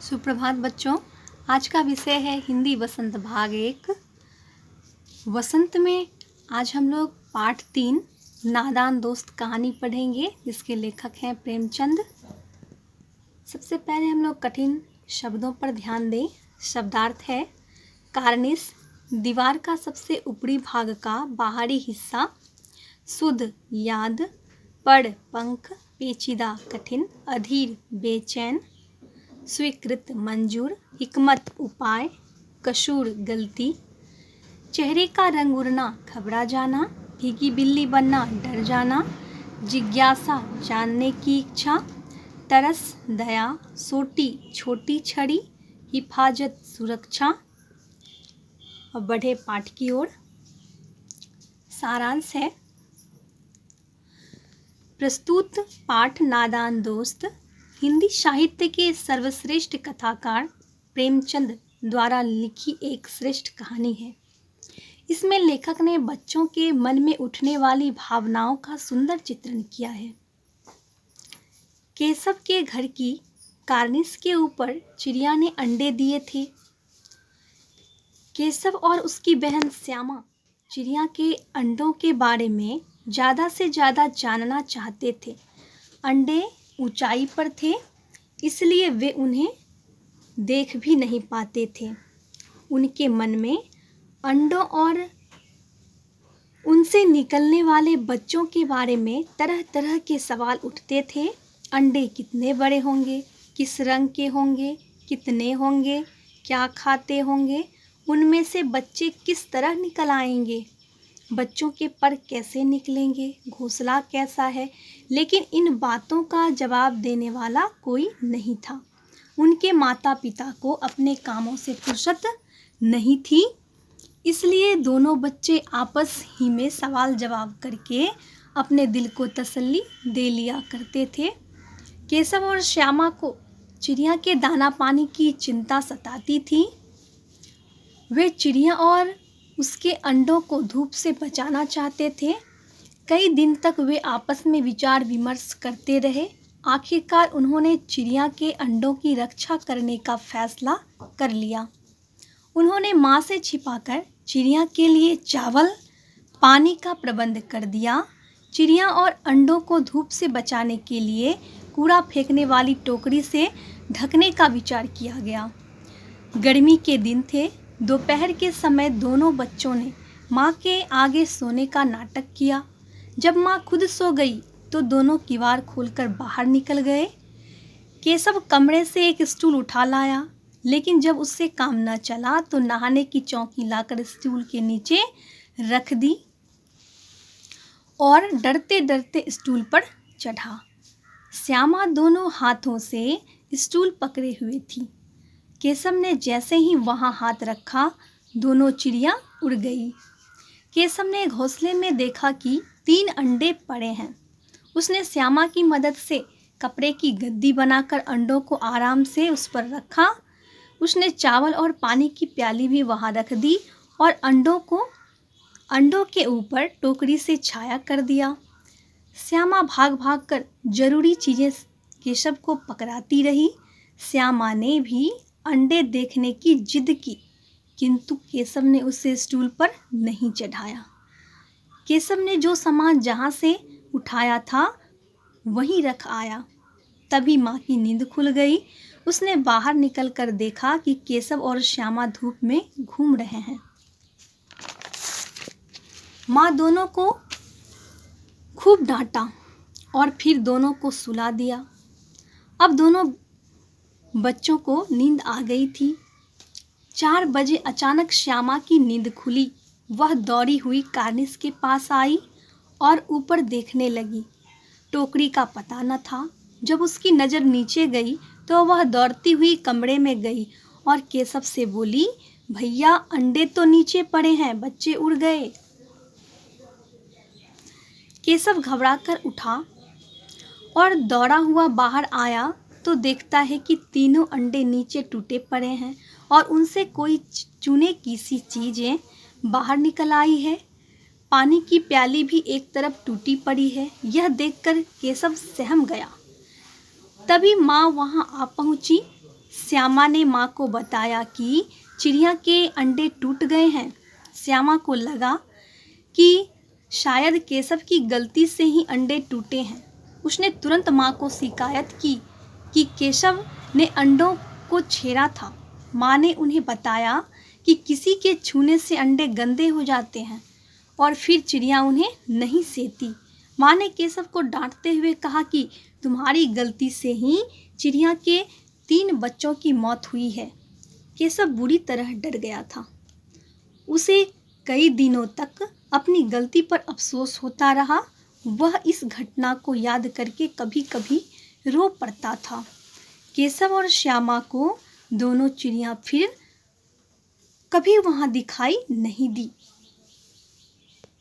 सुप्रभात बच्चों। आज का विषय है हिंदी वसंत भाग 1। वसंत में आज हम लोग पाठ 3 नादान दोस्त कहानी पढ़ेंगे, जिसके लेखक हैं प्रेमचंद। सबसे पहले हम लोग कठिन शब्दों पर ध्यान दें। शब्दार्थ है कार्निस, दीवार का सबसे ऊपरी भाग का बाहरी हिस्सा। सुध याद, पड़ पंख, पेचीदा कठिन, अधीर बेचैन, स्वीकृत मंजूर, हिकमत उपाय, कसूर गलती, चेहरे का रंग उड़ना घबरा जाना, भीगी बिल्ली बनना डर जाना, जिज्ञासा जानने की इच्छा, तरस दया, सोटी छोटी छड़ी, हिफाजत सुरक्षा। और बढ़े पाठ की ओर। सारांश है प्रस्तुत पाठ नादान दोस्त हिंदी साहित्य के सर्वश्रेष्ठ कथाकार प्रेमचंद द्वारा लिखी एक श्रेष्ठ कहानी है। इसमें लेखक ने बच्चों के मन में उठने वाली भावनाओं का सुंदर चित्रण किया है। केशव के घर की कार्निस के ऊपर चिड़िया ने अंडे दिए थे। केशव और उसकी बहन श्यामा चिड़िया के अंडों के बारे में ज़्यादा से ज़्यादा जानना चाहते थे। अंडे ऊंचाई पर थे, इसलिए वे उन्हें देख भी नहीं पाते थे। उनके मन में अंडों और उनसे निकलने वाले बच्चों के बारे में तरह तरह के सवाल उठते थे। अंडे कितने बड़े होंगे, किस रंग के होंगे, कितने होंगे, क्या खाते होंगे, उनमें से बच्चे किस तरह निकल आएंगे, बच्चों के पर कैसे निकलेंगे, घोंसला कैसा है। लेकिन इन बातों का जवाब देने वाला कोई नहीं था। उनके माता पिता को अपने कामों से फुर्सत नहीं थी, इसलिए दोनों बच्चे आपस ही में सवाल जवाब करके अपने दिल को तसल्ली दे लिया करते थे। केशव और श्यामा को चिड़िया के दाना पानी की चिंता सताती थी। वे चिड़िया और उसके अंडों को धूप से बचाना चाहते थे। कई दिन तक वे आपस में विचार विमर्श करते रहे। आखिरकार उन्होंने चिड़िया के अंडों की रक्षा करने का फैसला कर लिया। उन्होंने माँ से छिपाकर चिड़िया के लिए चावल पानी का प्रबंध कर दिया। चिड़िया और अंडों को धूप से बचाने के लिए कूड़ा फेंकने वाली टोकरी से ढकने का विचार किया गया। गर्मी के दिन थे। दोपहर के समय दोनों बच्चों ने माँ के आगे सोने का नाटक किया। जब माँ खुद सो गई तो दोनों किवाड़ खोलकर बाहर निकल गए। केशव कमरे से एक स्टूल उठा लाया, लेकिन जब उससे काम न चला तो नहाने की चौकी लाकर स्टूल के नीचे रख दी और डरते डरते स्टूल पर चढ़ा। श्यामा दोनों हाथों से स्टूल पकड़े हुए थी। केशव ने जैसे ही वहां हाथ रखा, दोनों चिड़िया उड़ गई। केशव ने घोंसले में देखा कि 3 अंडे पड़े हैं। उसने श्यामा की मदद से कपड़े की गद्दी बनाकर अंडों को आराम से उस पर रखा। उसने चावल और पानी की प्याली भी वहां रख दी और अंडों के ऊपर टोकरी से छाया कर दिया। श्यामा भाग भाग कर जरूरी चीज़ें केशव को पकड़ाती रही। श्यामा ने भी अंडे देखने की जिद की, किंतु केशव ने उसे स्टूल पर नहीं चढ़ाया। केशव ने जो सामान जहाँ से उठाया था वहीं रख आया। तभी माँ की नींद खुल गई। उसने बाहर निकलकर देखा कि केशव और श्यामा धूप में घूम रहे हैं। माँ दोनों को खूब डांटा और फिर दोनों को सुला दिया। अब दोनों बच्चों को नींद आ गई थी। 4 बजे अचानक श्यामा की नींद खुली। वह दौड़ी हुई कार्निस के पास आई और ऊपर देखने लगी। टोकरी का पता न था। जब उसकी नज़र नीचे गई तो वह दौड़ती हुई कमरे में गई और केशव से बोली, भैया अंडे तो नीचे पड़े हैं, बच्चे उड़ गए। केशव घबराकर उठा और दौड़ा हुआ बाहर आया तो देखता है कि तीनों अंडे नीचे टूटे पड़े हैं और उनसे कोई चुने की सी चीज़ें बाहर निकल आई है। पानी की प्याली भी एक तरफ टूटी पड़ी है। यह देखकर केशव सहम गया। तभी माँ वहाँ आ पहुँची। श्यामा ने माँ को बताया कि चिड़िया के अंडे टूट गए हैं। श्यामा को लगा कि शायद केशव की गलती से ही अंडे टूटे हैं। उसने तुरंत माँ को शिकायत की कि केशव ने अंडों को छेड़ा था। माँ ने उन्हें बताया कि किसी के छूने से अंडे गंदे हो जाते हैं और फिर चिड़िया उन्हें नहीं सेती। माँ ने केशव को डांटते हुए कहा कि तुम्हारी गलती से ही चिड़िया के 3 बच्चों की मौत हुई है। केशव बुरी तरह डर गया था। उसे कई दिनों तक अपनी गलती पर अफसोस होता रहा। वह इस घटना को याद करके कभी कभी रो पड़ता था। केशव और श्यामा को दोनों चिड़िया फिर कभी वहाँ दिखाई नहीं दी।